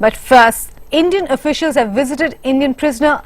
But first, Indian officials have visited Indian prisoner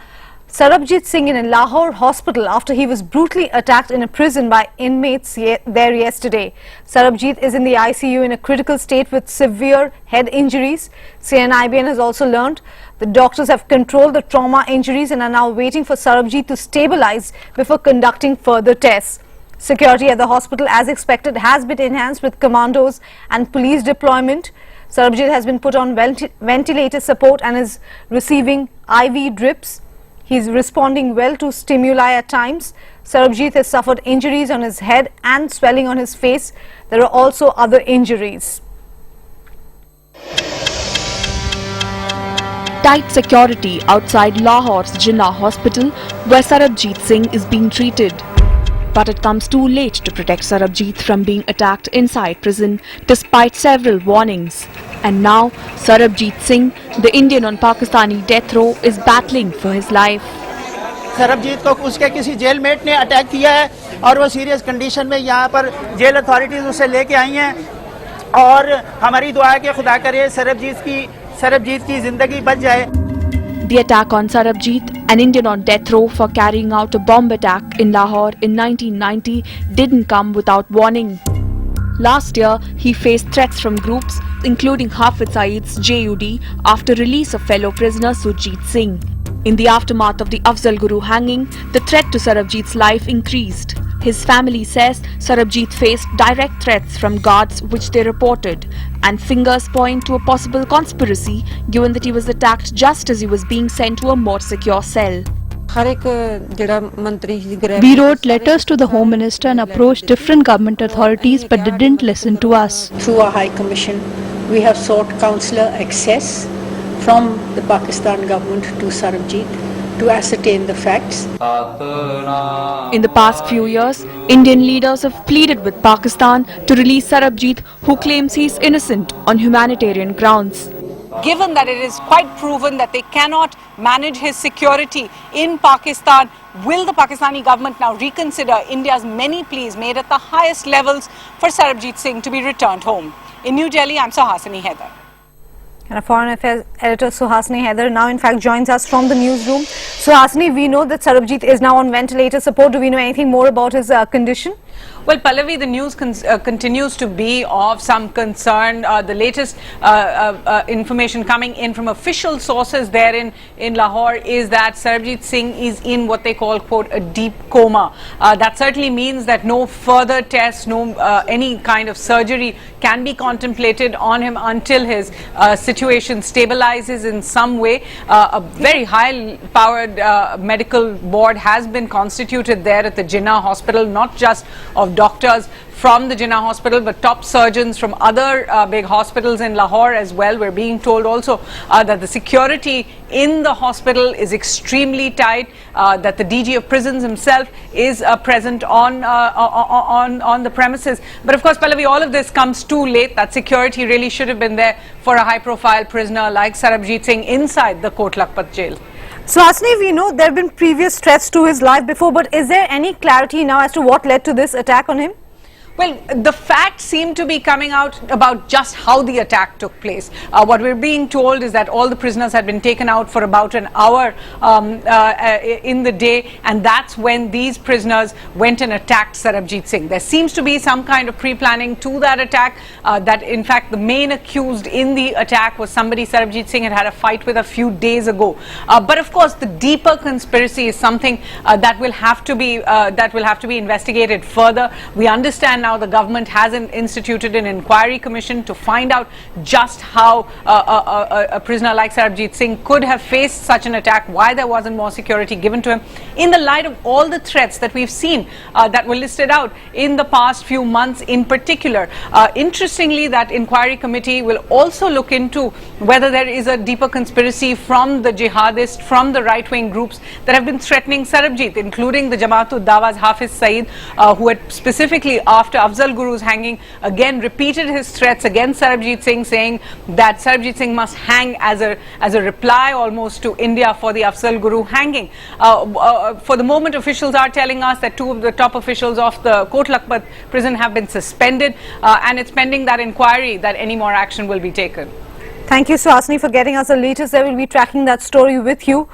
Sarabjit Singh in a Lahore hospital after he was brutally attacked in a prison by inmates there yesterday. Sarabjit is in the ICU in a critical state with severe head injuries. CNIBN has also learned the doctors have controlled the trauma injuries and are now waiting for Sarabjit to stabilize before conducting further tests. Security at the hospital, as expected, has been enhanced with commandos and police deployment. Sarabjit has been put on ventilator support and is receiving IV drips. He is responding well to stimuli at times. Sarabjit has suffered injuries on his head and swelling on his face. There are also other injuries. Tight security outside Lahore's Jinnah Hospital, where Sarabjit Singh is being treated. But it comes too late to protect Sarabjit from being attacked inside prison, despite several warnings. And now, Sarabjit Singh, the Indian on Pakistani death row, is battling for his life. Sarabjit को उसके किसी jail met ने attack किया है और वो serious condition में यहाँ पर जेल अथॉरिटीज उसे लेके आई हैं और हमारी दुआ है कि खुदा करे सरबजीत की जिंदगी बच जाए. The attack on Sarabjit, an Indian on death row for carrying out a bomb attack in Lahore in 1990, didn't come without warning. Last year, he faced threats from groups including Hafiz Saeed's JUD after release of fellow prisoner Surjit Singh. In the aftermath of the Afzal Guru hanging, the threat to Sarabjit's life increased. His family says Sarabjit faced direct threats from guards which they reported, and fingers point to a possible conspiracy given that he was attacked just as he was being sent to a more secure cell. We wrote letters to the Home Minister and approached different government authorities, but they didn't listen to us. Through our High Commission, we have sought consular access from the Pakistan government to Sarabjit to ascertain the facts. In the past few years, Indian leaders have pleaded with Pakistan to release Sarabjit, who claims he is innocent on humanitarian grounds. Given that it is quite proven that they cannot manage his security in Pakistan, will the Pakistani government now reconsider India's many pleas made at the highest levels for Sarabjit Singh to be returned home? In New Delhi, I'm Suhasini Haider. And a Foreign Affairs editor, Suhasini Haider, now in fact joins us from the newsroom. Suhasini, we know that Sarabjit is now on ventilator support. Do we know anything more about his condition? Well, Pallavi, the news continues to be of some concern. The latest information coming in from official sources there in Lahore is that Sarabjit Singh is in what they call, quote, a deep coma. That certainly means that no further tests, no any kind of surgery can be contemplated on him until his situation stabilizes in some way. A very high-powered medical board has been constituted there at the Jinnah Hospital, not just of doctors from the Jinnah Hospital, but top surgeons from other big hospitals in Lahore as well. We're being told also that the security in the hospital is extremely tight, that the DG of prisons himself is present on the premises. But of course, Pallavi, all of this comes too late. That security really should have been there for a high-profile prisoner like Sarabjit Singh inside the Kot Lakhpat jail. So, Hasni, we know there have been previous threats to his life before, but is there any clarity now as to what led to this attack on him? Well, the facts seem to be coming out about just how the attack took place. What we're being told is that all the prisoners had been taken out for about an hour in the day, and that's when these prisoners went and attacked Sarabjit Singh. There seems to be some kind of pre-planning to that attack, that in fact the main accused in the attack was somebody Sarabjit Singh had a fight with a few days ago. But of course, the deeper conspiracy is something that will have to be investigated further. We understand now the government has instituted an inquiry commission to find out just how a prisoner like Sarabjit Singh could have faced such an attack, why there wasn't more security given to him, in the light of all the threats that we've seen that were listed out in the past few months in particular. Interestingly, that inquiry committee will also look into whether there is a deeper conspiracy from the jihadists, from the right-wing groups that have been threatening Sarabjit, including the Jamaat-ud Dawa's Hafiz Saeed, who had specifically after Afzal Guru's hanging again repeated his threats against Sarabjit Singh, saying that Sarabjit Singh must hang as a reply almost to India for the Afzal Guru hanging. For the moment, officials are telling us that two of the top officials of the Kot Lakhpat prison have been suspended, and it's pending that inquiry that any more action will be taken. Thank you, Suhasini, for getting us the latest. I will be tracking that story with you.